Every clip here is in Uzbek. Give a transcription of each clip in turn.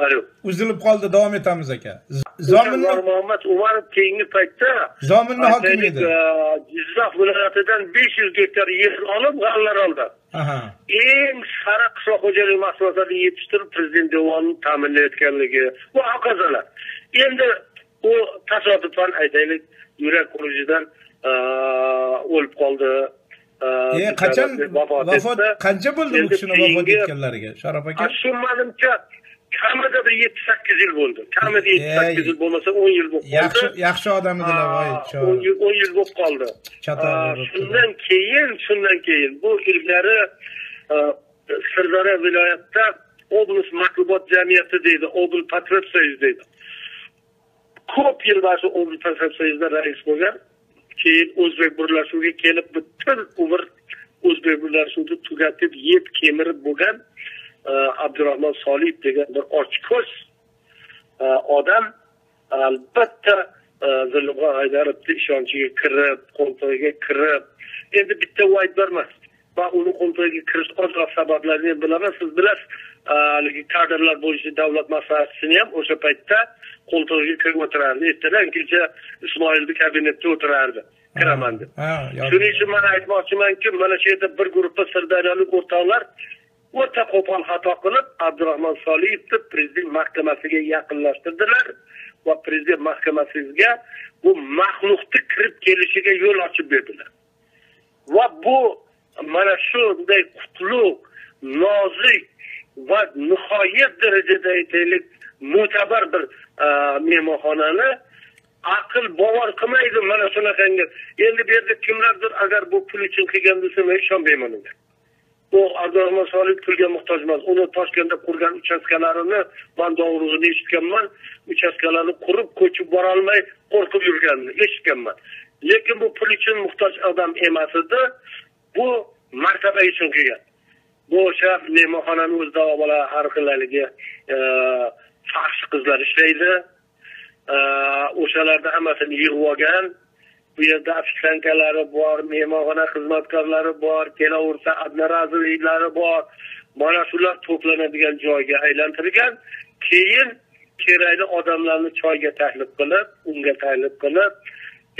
Alo. Uzilib qoldi, davom etamiz aka. Muhammad Umarov keyingi paytda zominni hokimi edi. Jizzax viloyatidan 500 gektar yer olib, g'allar oldi. Eng sara qishloq xo'jaligi mahsulotlarini yetishtirib prezident devonining ta'minlayotganligi va hokazolar. Endi u tasodifan aytaylik, yurak xurujidan o'lib qoldi. Qachon vafot qancha bo'ldi bu kishini vafot etganlariga Sharof aka? Tushunmadimcha kamida 7-8 yil bo'ldi. Kamida 7-8 yil bo'lmasa 10 yil bo'lib qoldi. Yaxshi odam edilar, voy. 10 yil bo'lib qoldi. Shundan keyin bu ilgari Sirdaryo viloyatida oblast matbuot jamiyati deydi, oblast patriot soyuz deydi. Ko'p yillar shu oblast patriot soyuzda rais bo'lgan. Keyin O'zbek birlashuviga kelib butun umr O'zbek birlashuvini tugatib, yeb kemirib bo'lgan Abdurahmon Soliyev degan bir ochko'z odam albatta Zulmxon Haydarovning ishonchiga kirib, qo'ntog'iga kirib, endi bitta aytib emas. Va uni qo'ntog'iga kirish ozroq sabablarini bilaman. Siz bilasiz, haligi kadrlar bo'yicha davlat maslahatchisini ham o'sha paytda qo'ntog'iga kirib o'tirardi. Ertadan-kecha Ismoilning kabinetida o'tirardi. Kiraman deb. Shuning uchun men aytmoqchimanki, mana shu yerda bir guruhda sirdaryolik o'rtoqlar o'ta qo'pol xato qilib Abdurahmon Soliyevni prezident mahkamasiga yaqinlashtirdilar va prezident mahkamasiga bu maxluqni kirib kelishiga yo'l ochib berdilar. Va bu mana shunday qutlug', nozik va nihoyat darajada aytaylik mo'tabar bir mehmonxonani aql bovar qilmaydi mana shunaqangi. Endi bu yerda kimlardir agar bu pul uchun qilgan desa men ishonmayman unga. Bu Abdurahmon Soliyev pulga muhtoj emas. Uni Toshkentda qurgan uchastkalarini men to'g'risini eshitganman. Uchastkalarni qurib ko'chib bora olmay qo'rqib yurganini eshitganman. Lekin bu pul uchun muhtoj odam emas edi. Bu martaba uchun qilgan. Bu o'sha mehmonxonani o'zida bola har xillarga faxsh qizlar ishlaydi. O'shalarda hammasini yig'ib olgan. Bu yerda ofitsiankalari bor, mehmonxona xizmatkorlari bor, kelaversa adnoraziliklari bor. Mana shular to'planadigan joyga aylantirgan. Keyin kerakli odamlarni choyga taklif qilib, unga taklif qilib,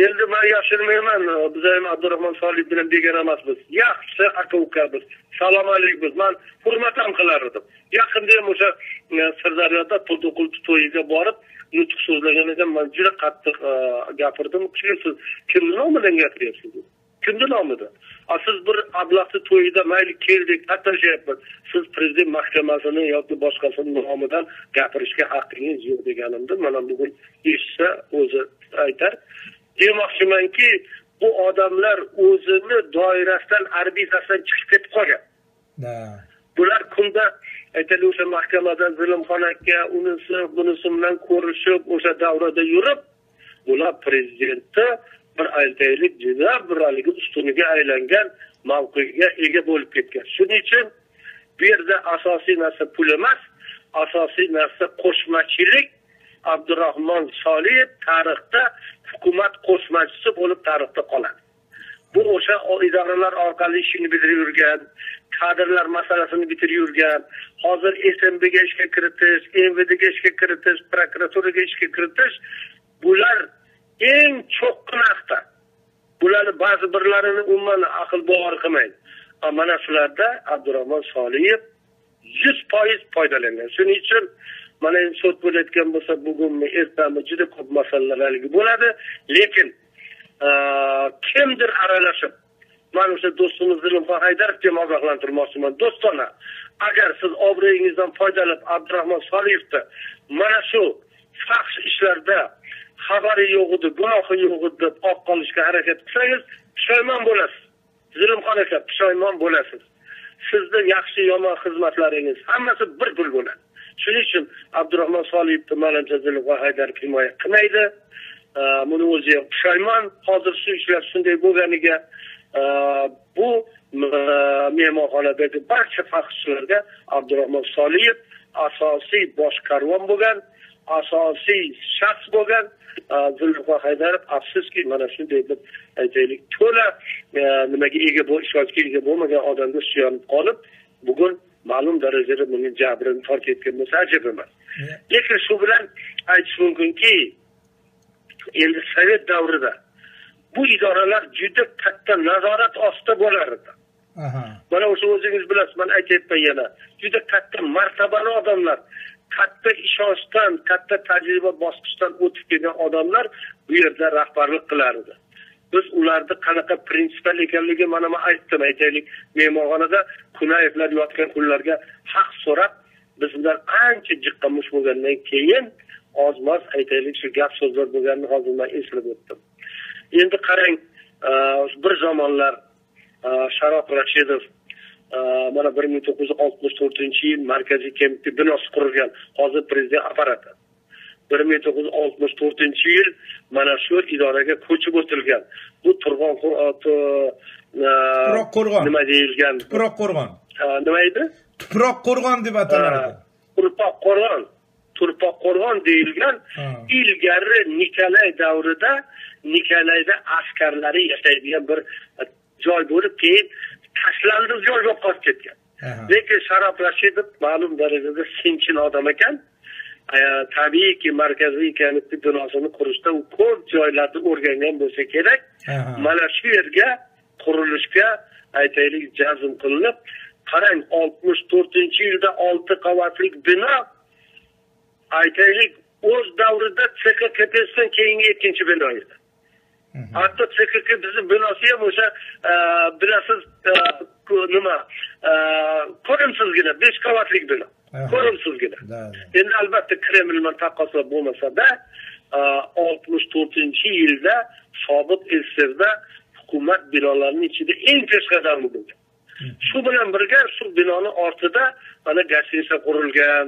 endi men yashirmayman, biz ham Abdurahmon Soliyev bilan begona emasmiz. Yaxshi aka-uka biz, salom alaykum. Men hurmat ham qilar edim. Yaqinda ham o'sha Sirdaryoda To'qul to'yiga borib nutq so'zlaganida men juda qattiq gapirdim. Siz kimning nomidan gapiryapsiz? Kimning nomidan? Siz bir ablahni to'yida mayli keldik, qatnashyapmiz. Siz prezident mahkamasini yoki boshqasining nomidan gapirishga haqqingiz yo'q deganimda, mana bugun eshitsa o'zi aytar. Demoqchimanki, bu odamlar o'zini doirasidan, orbitasidan chiqib ketib qolgan. Bular kunda aytaylik o'sha mahkamadan Zulmxon aka unisi bunisi bilan ko'rishib, o'sha davrada yurib, ular prezidentni bir aytaylik juda bir haligi ustuniga aylangan mavqega ega bo'lib ketgan. Shuning uchun bu yerda asosiy narsa pul emas, asosiy narsa qo'shmachilik. Abdurahmon Soliyev tarixda hukumat qo'shmachisi bo'lib tarixda qoladi. Bu o'sha idoralar orqali ishini bitirib yurgan, kadrlar masalasini bitirib yurgan, hozir SMBga ishga kiritish, MVDga ishga kiritish, prokuraturaga ishga kiritish, bular eng cho'qqin haqda. Bularni ba'zi birlarini umuman aql bovar qilmaydi. Mana shularda Abdurahmon Soliyev 100% foydalangan. Shuning uchun mana endi sud bo'layotgan bo'lsa, bugunmi, ertami juda ko'p masalalar bo'ladi, lekin kimdir aralashib, mana o'sha do'stimiz Zulmxon Haydarovga ogohlantirmoqchiman. Do'stona, agar siz obro'yingizdan foydalanib Abdurahmon Soliyevni mana shu faxsh ishlarda xabari yo'q edi, gunohi yo'q edi deb olib qolishga harakat qilsangiz, pushaymon bo'lasiz. Zulmxon aka, pushaymon bo'lasiz. Sizning yaxshi yomon xizmatlaringiz hammasi bir pul bo'ladi. Shuning uchun Abdurahmon Soliyevni manimcha Zulmxon Haydarov himoya qilmaydi. Buni o'zi ham pushaymon. Hozir shu ishlar shunday bo'lganiga bu mehmonxonadagi barcha faxshchilarga Abdurahmon Soliyev asosiy boshqaruvon bo'lgan, asosiy shaxs bo'lgan. Zulmxon Haydarov afsuski mana shunday deb aytaylik, to'la nimaga ega ishonchga ega bo'lmagan odamga suyanib qolib, bugun ma'lum darajada buning jabrini tortib ketgan bo'lsa ajab emas. lekin shu bilan aytish mumkinki, endi sovet davrida bu idoralar juda katta nazorat ostida bo'lar edi. Mana o'sha o'zingiz bilasiz, men aytayapman yana. Juda katta martabali odamlar, katta ishonchdan, katta tajriba bosqichdan o'tib kelgan odamlar bu yerda rahbarlik qilar edi. Biz ularni qanaqa prinsipal ekanligi mana men aytdim, aytaylik, mehmonxonada Kunayevlar yotgan kunlarga haq so'rab, biz bilan ancha jiqqamush bo'lgandan keyin ozmoz aytaylik shu gap so'zlar bo'lganini hozir men eslab o'tdim. Endi qarang, bir zamonlar Sharof Rashidov mana 1964-yil Markaziy komiteti binosi qurilgan, hozir prezident apparati. 1964-yil mana shu idoraga ko'chib o'tilgan. Bu Tuproqqo'rg'on. Nima deyilgan? Tuproqqo'rg'on. Nima edi? Tuproqqo'rg'on deb ataladi. Tuproqqo'rg'on deyilgan. Ilgari Nikolay davrida Nikolayda askarlari yashaydigan bir joy bo'lib, keyin tashlandi joy bo'lib qolib ketgan. Lekin Sharof Rashidov ma'lum darajada sinchil odam ekan. Tabiiyki Markaziy komiteti binosini qurishda u ko'p joylarni o'rgangan bo'lsa kerak. Mana shu yerga qurilishga aytaylik jazm qilinib, qarang 64-yilda 6 qavatlik bino aytaylik o'z davrida CKKPSdan keyingi ikkinchi bino edi. Hatto CKK bizning binosi ham o'sha bilasiz nima ko'rimsizgina 5 qavatlik bino. Ko'rimsizgina. Endi albatta Kreml bilan taqqoslab bo'lmasa-da 64-yilda sobiq SSRda hukumat binolarining ichida eng peshqadam bo'lgan. Shu bilan birga shu binoning ortida mana gastinica qurilgan.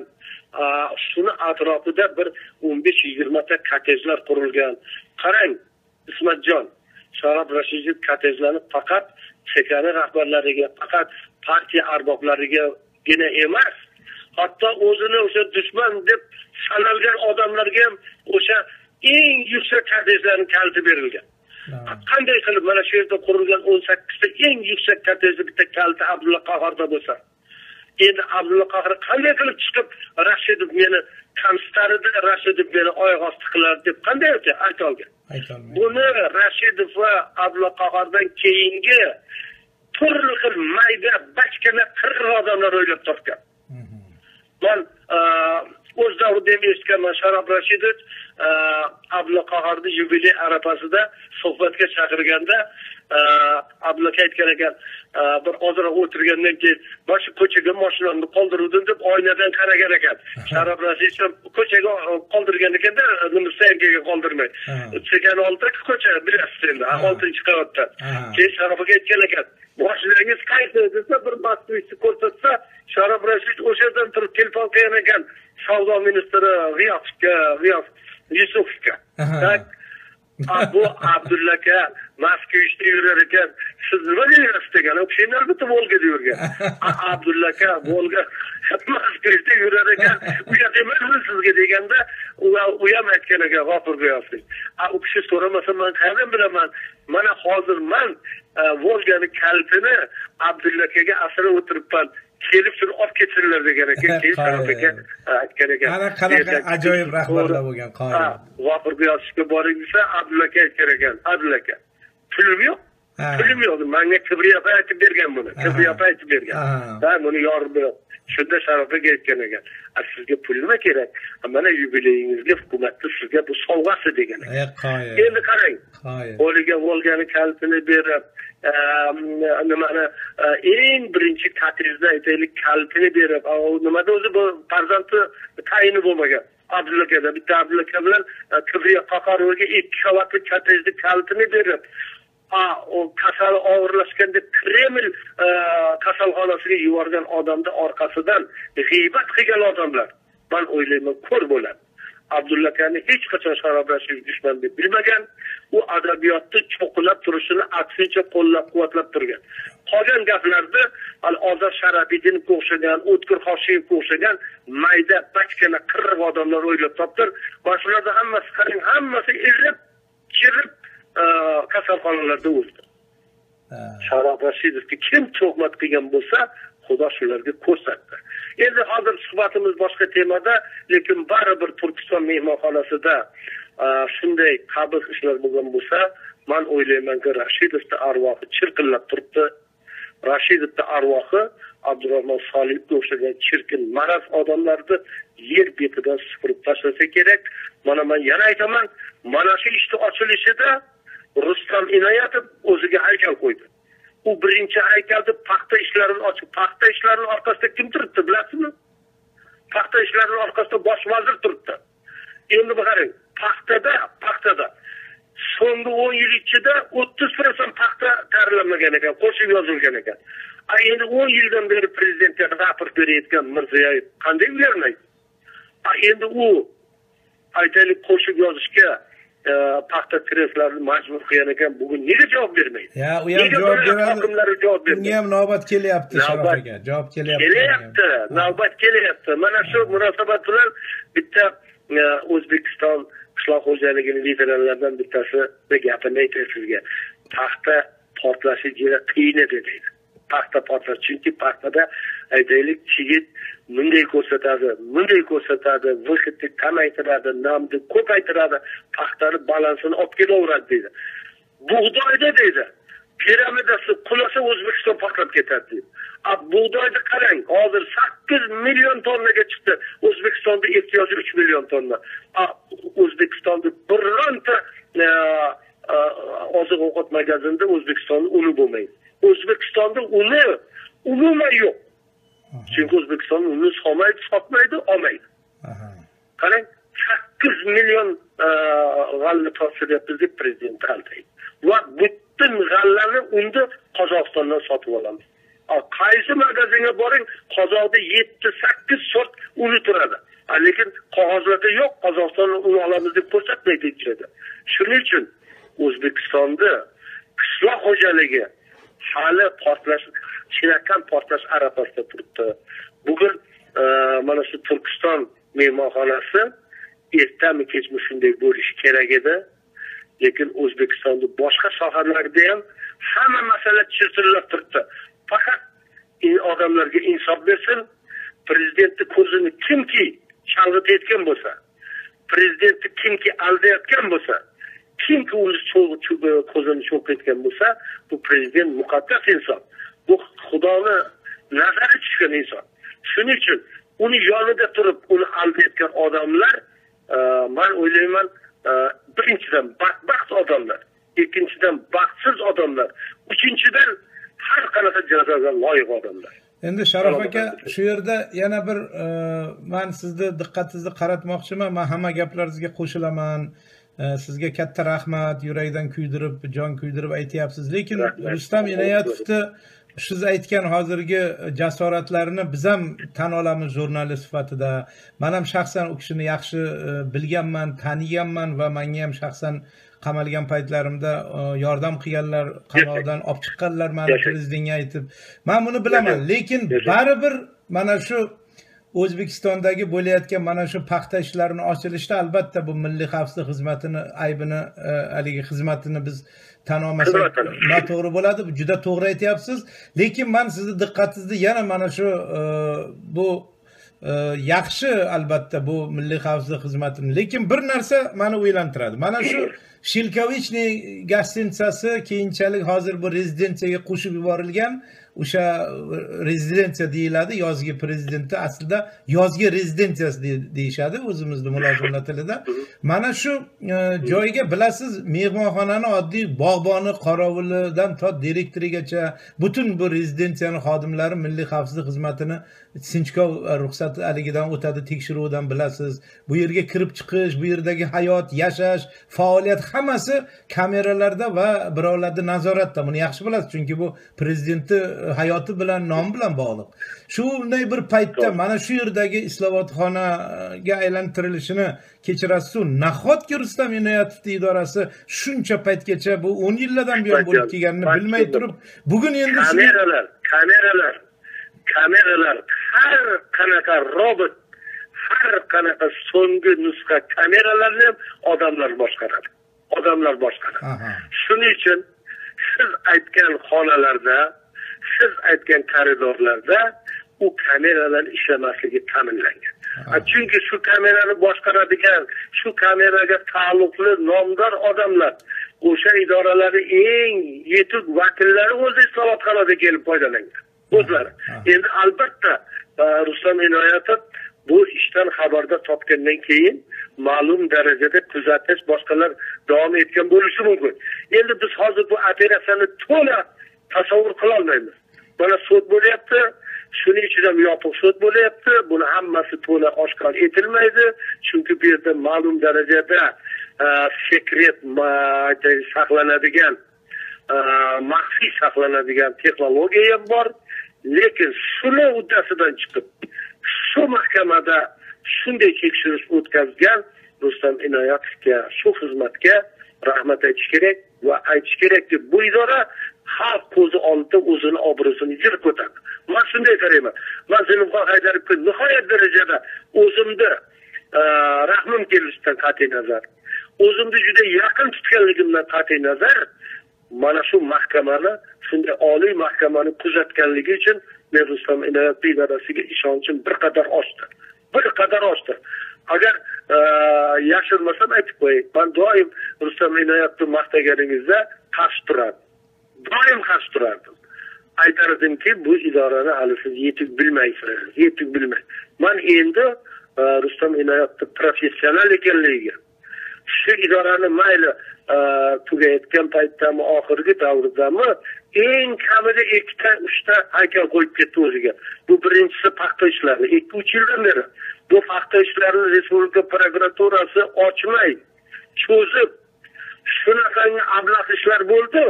Shuni atrofida bir 15-20 ta kottejlar qurilgan. Qarang, Ismatjon, Sharof Rashidov kottejlarni faqat chekani rahbarlariga, faqat partiya arboblarigagina emas, hatto o'zini o'sha dushman deb sanalgan odamlarga ham o'sha eng yuksak kottejlarning kaliti berilgan. Qanday qilib mana shu yerda qurilgan 18 ta eng yuksak kottejning bitta kaliti Abdulla Qahorda bo'lsa, endi Abdulla Qahor qanday qilib chiqib Rashidov meni kamsitarida, Rashidov meni oyoq osti qilar deb qanday ayta olgan? Buni Rashidov va Abdulla Qahordan keyingi turli xil mayda bachkana qirq odamlar o'ylab topgan. Men o'z davrida eshitganman, Sharof Rashidov Abdulla Qahorni yubiley arafasida suhbatga chaqirganda Abdulla aytgan ekan, bir ozroq o'tirgandan keyin bosh ko'chaga mashinamni qoldirdim deb oynadan qaragan ekan. Sharof Rashidov ko'chaga qoldirgan ekanda, nima sayga qoldirmay. Chekani oldida ko'cha bilasiz endi, 6-qavatda. Keyin Sharofga aytgan ekan, mashinangiz qaysi desa, bir mas'ulni ko'rsatsa, Sharof Rashidov o'shadan turib telefon qilgan ekan savdo ministri G'iyos Yusufga. Bu Abdulla aka Moskvada yurar ekan, siz nima deysiz degan. U kishi albatta Volgada yurgan. Abdulla aka Volga Moskvada yurar ekan, u yerda emasmi sizga deganda, u ham aytgan ekan, G'ofur G'iyosov. U kishi so'ramasa men qayerdan bilaman? Mana hozir men Volgani kalitini Abdulla akaga asrab o'tiribman. Kelib shuni olib ketsinlar degan ekan. Keyin Sharof aka aytgan ekan. Ana qanaqa ajoyib rahbarlar bo'lgan qoyil. G'ofur G'iyosovga boring desa, Abdulla aka aytgan ekan, Abdulla aka, pulim yo'q. Pulim yo'q. Menga Kibriyov aytib bergan buni. Kibriyov aytib bergan. Buni yorib yo'q. Shunda Sharof aka aytgan ekan, sizga pul nima kerak? Mana yubileyingizga hukumatda sizga bu sovg'asi degan ekan. Endi qarang. O'liga Volgani kalitini berib, nimani eng birinchi kottejda aytaylik kalitini berib, nimada o'zi bu farzandi tayini bo'lmagan. Abdulla akada bitta Abdulla aka bilan Kibriya Qoqarovga 2 qavatli kottejni kalitini berib, o kasal og'irlashganda Kreml kasalxonasiga yuborgan odamni orqasidan g'iybat qilgan odamlar, men o'ylayman, ko'r bo'ladi. Abdulla akani hech qachon Sharof Rashidov dushman deb bilmagan, u adabiyotni cho'qilab turishini aksincha qo'llab-quvvatlab turgan. Qolgan gaplarda Ozod Sharafiddinov o'xshagan, O'tkir Hoshimov o'xshagan mayda bachkana qirq odamlar o'ylab topdir. Boshlarda hammasi qarang, hammasi erib, chirib kasalxonalarda o'ldi. Sharof Rashidovga kim tuhmat qilgan bo'lsa, Xudo shularga ko'rsatdi. Endi hozir suhbatimiz boshqa temada, lekin baribir Turkiston mehmonxonasida shunday qabih ishlar bo'lgan bo'lsa, men o'ylaymanki, Rashidovning arvohi chirqillab turibdi. Rashidovning arvohi Abdurahmon Solimovga o'xshagan chirkin maraz odamlarni yer betidan supurib tashlasa kerak. Mana men yana aytaman, mana shu ishni ochilishida Rustam Inoyatov o'ziga haykal qo'ydi. U birinchi haykalni paxta ishlarini ochib, paxta ishlarini orqasida kim turibdi, bilasizmi? Paxta ishlarini orqasida bosh vazir turibdi. Endi qarang, paxtada so'nggi 10 yil ichida 30% paxta tayyorlanmagan ekan, qo'shib yozilgan ekan. Endi 10 yildan beri prezidentga raport berayotgan Mirziyoyev qanday bermaydi? Endi u aytaylik qo'shib yozishga paxta kreslarini majbur qilgan ekan, bugun nega javob bermaydi? Ya, u ham javob beradi. Bunga ham navbat kelyapti, Sharof aka. Javob kelyapti. Navbat kelyapti. Mana shu munosabat bilan bitta O'zbekiston qishloq xo'jaligi liderlaridan bittasi gapini aytay sizga. Paxta portlashi juda qiyin edi deydi. Paxta portlashi, chunki paxtada aytaylik chigit bunday ko'rsatadi, vaqtni kamaytiradi, namni ko'paytiradi, paxtani balansini olib kelaveradi deydi. Bug'doyda deydi, piramidasi qulasa O'zbekiston portlab ketadi deydi. Bug'doyni qarang, hozir 8 million tonnaga chiqdi. O'zbekistonda ehtiyoji 3 million tonna. O'zbekistonda bironta oziq-ovqat magazinida O'zbekistonda uni bo'lmaydi. O'zbekistonda uni umuman yo'q. Chunki O'zbekiston uni sotmaydi, olmaydi. Qarang, 8 million g'alla topshiryapmiz deb prezident aytdi. Va butun g'allani unda Qozog'istondan sotib olamiz. Qaysi magazinga boring, Qozog'da 7-8 sort uni turadi. Lekin qog'ozlarda yo'q, Qozog'istondan uni olamiz deb ko'rsatmaydi ichida. Shuning uchun O'zbekistonda qishloq xo'jaligi hali portlash, chinakam portlash arafasida turibdi. Bugun mana shu Turkiston mehmonxonasi ertami kechmi shunday bo'lishi kerak edi. Lekin O'zbekistonda boshqa sohalarda ham hamma masala chirtilib turibdi. Faqat odamlarga insof bersin, prezidentning ko'zini kimki chalg'itayotgan bo'lsa, prezidentni kimki aldayotgan bo'lsa, kimki uni ko'zini cho'qitgan bo'lsa, bu prezident muqaddas inson. Bu Xudoni nazari tushgan inson. Shuning uchun uni yonida turib, uni aldayotgan odamlar, men o'ylayman, birinchidan badbaxt odamlar, ikkinchidan baxtsiz odamlar, uchinchidan har qanaqa jazoga loyiq odamlar. Endi Sharof aka, shu yerda yana bir men sizni diqqatingizni qaratmoqchiman. Men hamma gaplaringizga qo'shilaman. Sizga katta rahmat, yurakdan kuydirib, jon kuydirib aytyapsiz. Lekin Rustam Inoyatovni siz aytgan hozirgi jasoratlarini biz ham tan olamiz jurnalist sifatida. Men ham shaxsan u kishini yaxshi bilganman, taniganman va menga ham shaxsan qamalgan paytlarimda yordam qilganlar, qamoqdan olib chiqqanlar meni prezidentga aytib. Men buni bilaman, lekin baribir mana shu O'zbekistondagi bo'layotgan mana shu paxta ishlarini ochilishda albatta bu milliy xavfsizlik xizmatini aybini, haligi xizmatini biz tan olmasak noto'g'ri bo'ladi. Juda to'g'ri aytyapsiz. Lekin men sizni diqqatingizni yana mana shu bu yaxshi albatta bu milliy xavfsizlik xizmatini, lekin bir narsa meni o'ylantiradi. Mana shu Shilkovichniy gastitsasi keyinchalik hozir bu rezidensiyaga qo'shib yuborilgan, o'sha rezidensiya deyiladi, yozgi prezidenti aslida yozgi rezidensiyasi deyishadi o'zimizning mulozimlar tilida. Mana shu joyga bilasiz, mehmonxonani oddiy bog'boni, qorovulidan to direktorigacha butun bu rezidensiyani xodimlari milliy xavfsizlik xizmatini sinchkov ruxsat aligidan o'tadi, tekshiruvdan bilasiz. Bu yerga kirib chiqish, bu yerdagi hayot, yashash, faoliyat hammasi kameralarda va birovlarda nazoratda. Buni yaxshi bilasiz, chunki bu prezidentni hayoti bilan, nomi bilan bog'liq. Shunday bir paytda mana shu yerdagi islohotxonaga aylantirilishini kechirasiz. Nahotki Rustam Inoyatovning idorasi shuncha paytgacha bu 10 yillardan buyon bo'lib kelganini bilmay turib, bugun endi kameralar, har qanaqa robot, har qanaqa so'nggi nusxa kameralarni ham odamlar boshqaradi. Shuning uchun siz aytgan xonalarda, siz aytgan koridorlarda u kameralar ishlamasligi ta'minlangan. Chunki shu kamerani boshqaradigan, shu kameraga taalluqli nomdor odamlar, o'sha idoralarning eng yetuk vakillari o'z istilovatxonada kelib foydalangan. O'zlari. Endi albatta Rustam Inoyatov bu ishdan xabardor topgandan keyin ma'lum darajada kuzatish boshqalar davom etgan bo'lishi mumkin. Endi biz hozir bu operatsiyani to'la tasavvur qila olmaymiz. Mana sud bo'lyapti, shuning ichida yopiq sud bo'lyapti. Buni hammasi to'la oshkor etilmaydi, chunki bu yerda ma'lum darajada sekret saqlanadigan, maxfiy saqlanadigan texnologiya bor. Lekin shuni uddasidan chiqib, shu mahkamada shunday tekshirish o'tkazgan Rustam Inoyatovga, shu xizmatga rahmat aytish kerak va aytish kerakki, bu idora xalq ko'zi oldida o'zini obro'sini yirib ko'tardi. Men shunday qarayman. Men Zilimxon Haydarovga nihoyat darajada o'zimda rahmim kelishidan qat'iy nazar, o'zimni juda yaqin tutganligimdan qat'iy nazar, mana shu mahkamani, shunday oliy mahkamani kuzatganligi uchun men Rustam Inoyatov idorasiga ishonchim bir qadar oshdi. Bir qadar oshdi. Agar yashirmasam aytib qo'ying, men doim Rustam Inoyatovni maqtaganingizda qarshi turardim. Doim qarshi turardim. Aytardimki, bu idorani hali siz yetib bilmaysiz, yetib bilmaysiz. Men endi Rustam Inoyatovni professional ekanligiga, shu idorani mayli tugayotgan paytdami, oxirgi davrdami, eng kamida 2-3 ta haykal qo'yib ketdi o'ziga. Bu birinchisi paxta ishlari. 2-3 yildan beri bu paxta ishlarini Respublika prokuraturasi ochmay, cho'zib, shunaqangi ablah ishlar bo'ldi.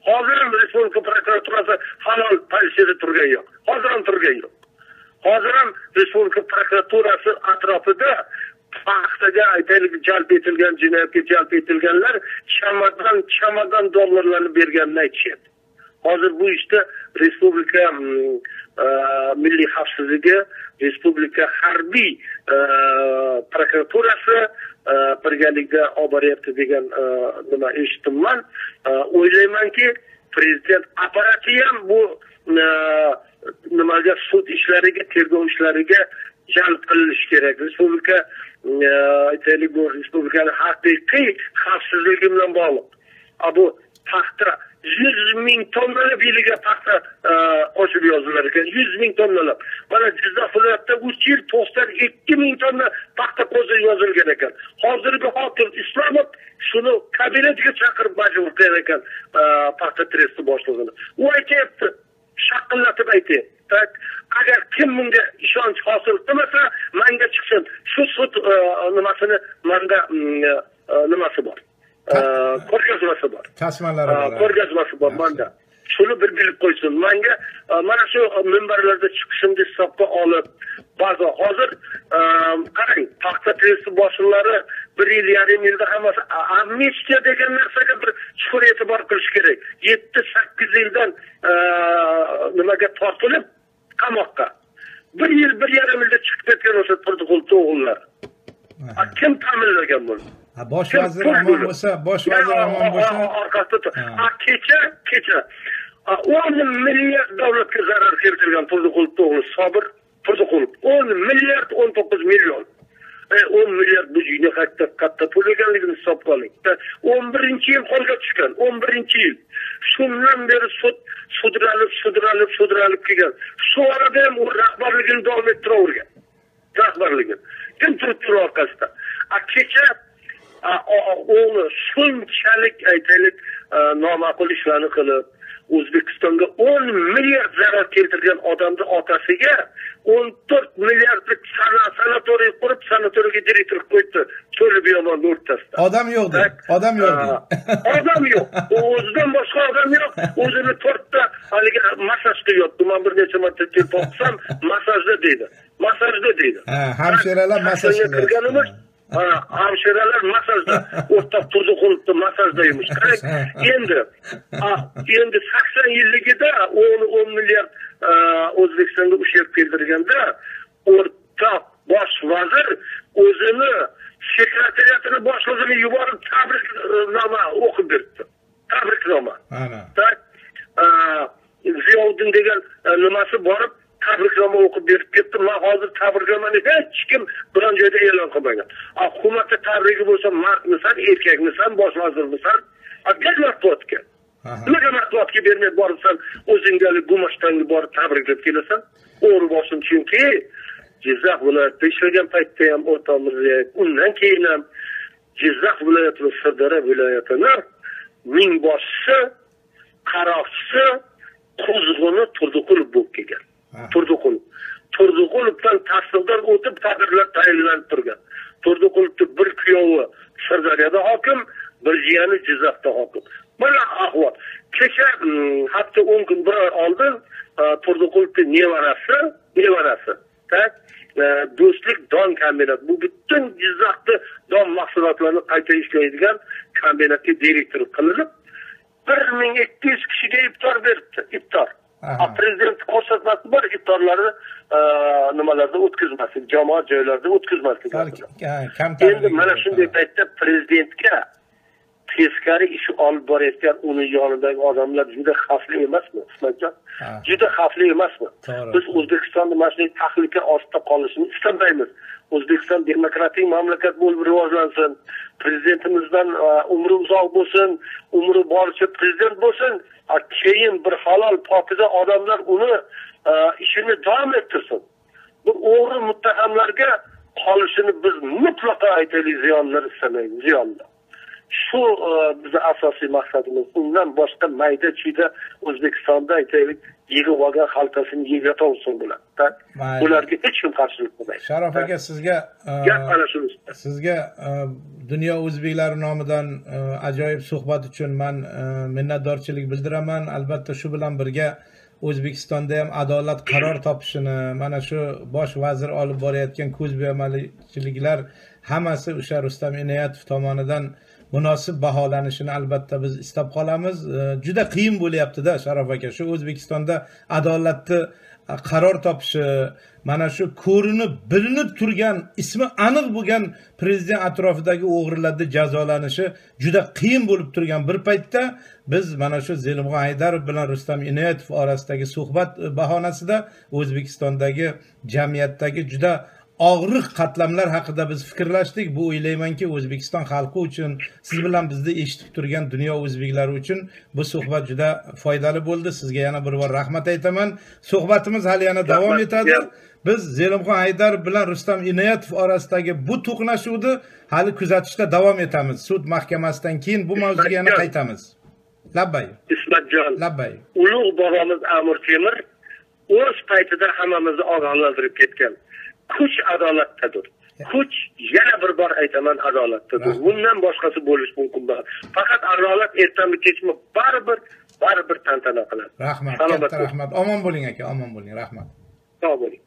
Hozir ham Respublika prokuraturasi halol pozitsiyada turgan yo'q. Hozir ham turgan yo'q. Hozir ham Respublika prokuraturasi atrofida paxtaga aytaylik jalb etilgan, jinoyatga jalb etilganlar chamadon dollarlarni berganini aytishyapti. Hozir bu ishda Respublika milliy xavfsizligi, Respublika harbiy prokuraturasi birgalikda olib boryapti degan nima eshitdim. O'ylaymanki, prezident apparati ham bu nimaga, sud ishlariga, tergov ishlariga jalb qilinishi kerak. Respublika aytaylik, bu respublikaning haqiqiy xavfsizligi bilan bog'liq. Bu paxta 100 ming tonnalab yiliga paxta qo'shib yozilar ekan. 100 ming tonnalab. Mana Jizzax viloyatida 3 yil 92 ming tonna paxta qo'shib yozilgan ekan. Hozirgi hokim Islomov shuni kabinetiga chaqirib majbur qilgan ekan paxta tresti boshlig'ini. U aytayapti, shaqillatib aytayapti. Agar kim bunga ishonch hosil qilmasa, menga chiqsin. Shu sud nimasini menda nimasi bor. Ko'rgazmasi bor. Tasmalari bor. Ko'rgazmasi bor menda. Shuni bir bilib qo'ysin. Menga mana shu minbarlarda chiqishimni hisobga olib, ba'zi hozir qarang, paxta tresti boshliqlari 1 yilda hammasi amnistiya degan narsaga bir chuqur e'tibor qilish kerak. 7-8 yildan nimaga tortilib qamoqqa. 1 yil, 1,5 yilda chiqib ketgan o'sha Turdiqul o'g'illar. Kim ta'minlagan buni? Bosh vazir omon bo'lsa, bosh vazir omon bo'lsa, orqasida kecha 10 milliard davlatga zarar keltirgan Turdiqul o'g'li Sobir Turdiqulov 10 milliard 19 million. 10 milliard bu juda katta pul ekanligini hisobga oling. 11-yil qo'lga tushgan, 11-yil. Shundan beri sudralib kelgan. Shu orada ham u rahbarligini davom ettiravergan. Rahbarligini. Kim turibdi orqasida? Kecha o'g'li shunchalik aytaylik noma'qul ishlarni qilib, O'zbekistonga 10 milliard zarar keltirgan odamning otasiga 14 milliardlik sanatoriy qurib, sanatoriyga direktor qo'ydi. Cho'li biyobon o'rtasida. Odam yo'q dedi. Odam yo'q dedi. Odam yo'q. O'zidan boshqa odam yo'q. O'zini 4 ta haligi masajda yotdi. Men bir necha marta kelib boqsam, masajda deydi. Masajda deydi. Hamshiralar masaj qilgan. Hamshiralar masajda o'rtoq Turdiqulovni masajdaymiz. Endi 80 yilligida 10 milliard O'zbekistonga usheb keltirganda o'rtoq bosh vazir o'zini sekretariatini boshlig'ini yuborib tabriknoma o'qib berdi. Tabriknoma. Ziyovuddin degan nimasi borib tabriknoma o'qib berib ketdi. Men hozir tabriknomani hech kim biron joyda e'lon qilmagan. Hukumatda tabrigi bo'lsa, mardmisan, erkakmisan, bosh vazirmisan, ber matbuotga. Nimaga matbuotga bermay boribsan, o'zingdagi gumashtanga borib tabriklab kelasan? O'g'ri bo'lsin, chunki Jizzax viloyatida ishlagan paytda ham o'rtamizda, undan keyin ham Jizzax viloyati va Sirdaryo viloyatini mingboshchisi, qaroqchisi, Qo'zg'oni Turdiqulov bo'lib kelgan. Turdiqulovdan tahsildan o'tib taqdirlar tayinlanib turgan. Turdiqulovning bir kuyovi Sirdaryoda hokim, bir jiyani Jizzaxda hokim. Mana ahvol. Kecha hafta 10 kun bir oy oldin Turdiqulovning nevarasi, Do'stlik don kombinati. Bu butun Jizzaxda don mahsulotlarini qayta ishlaydigan kombinatga direktor qilinib 1200 kishiga iftor beribdi. Iftor. Prezident ko'rsatmasi bor, iftorlarni nimalarda o'tkazmaslik, jamoat joylarida o'tkazmaslik. Endi mana shunday paytda prezidentga teskari ish olib borayotgan uni yonidagi odamlar juda xavfli emasmi, Ismatjon? Juda xavfli emasmi? Biz O'zbekistonda mana shunday tahlika ostida qolishini istamaymiz. O'zbekiston demokratik mamlakat bo'lib rivojlansin. Prezidentimizdan umri uzoq bo'lsin, umri boricha prezident bo'lsin. Keyin bir halol pokiza odamlar uni ishini davom ettirsin. Bu o'g'ri muttahamlarga qolishini biz mutlaqo aytaylik, ziyonlar istamaymiz, ziyonlar. Shu bizning asosiy maqsadimiz. Undan boshqa mayda-chuyda O'zbekistonda aytaylik, yig'ib olgan xaltasini yeb yotaversin bular. Bularga hech kim qarshilik qilmaydi. Sharof aka, sizga dunyo o'zbeklari nomidan ajoyib suhbat uchun men minnatdorchilik bildiraman. Albatta shu bilan birga O'zbekistonda ham adolat qaror topishini, mana shu bosh vazir olib borayotgan ko'zbo'yamachiliklar hammasi o'sha Rustam Inoyatov tomonidan munosib baholanishini albatta biz istab qolamiz. Juda qiyin bo'lyapti-da Sharof aka, shu O'zbekistonda adolatni qaror topishi, mana shu ko'rinib bilinib turgan, ismi aniq bo'lgan prezident atrofidagi o'g'rilarda jazolanishi juda qiyin bo'lib turgan bir paytda biz mana shu Zelimxon Haydarov bilan Rustam Inoyatov orasidagi suhbat bahonasida O'zbekistondagi jamiyatdagi juda og'riq qatlamlar haqida biz fikrlashdik. Bu o'ylaymanki O'zbekiston xalqi uchun, siz bilan bizni eshitib turgan dunyo o'zbeklari uchun bu suhbat juda foydali bo'ldi. Sizga yana bir bor rahmat aytaman. Suhbatimiz hali yana davom etadi. Biz Zelimxon Haydarov bilan Rustam Inoyatov orasidagi bu to'qnashuvni hali kuzatishda davom etamiz. Sud mahkamasidan keyin bu mavzuga yana qaytamiz. Labbay. Ismatjon. Labbay. Ulug' bobomiz Amir Temur o'z paytida hammamizni ogohlantirib ketgan. Kuch adolatdadir. Kuch, yana bir bor aytaman, adolatdadir. Bundan boshqasi bo'lish mumkin emas. Faqat adolat ertami kechmi baribir tantana qiladi. Rahmat, katta rahmat. Omon bo'ling aka, omon bo'ling. Rahmat. Sog' bo'ling.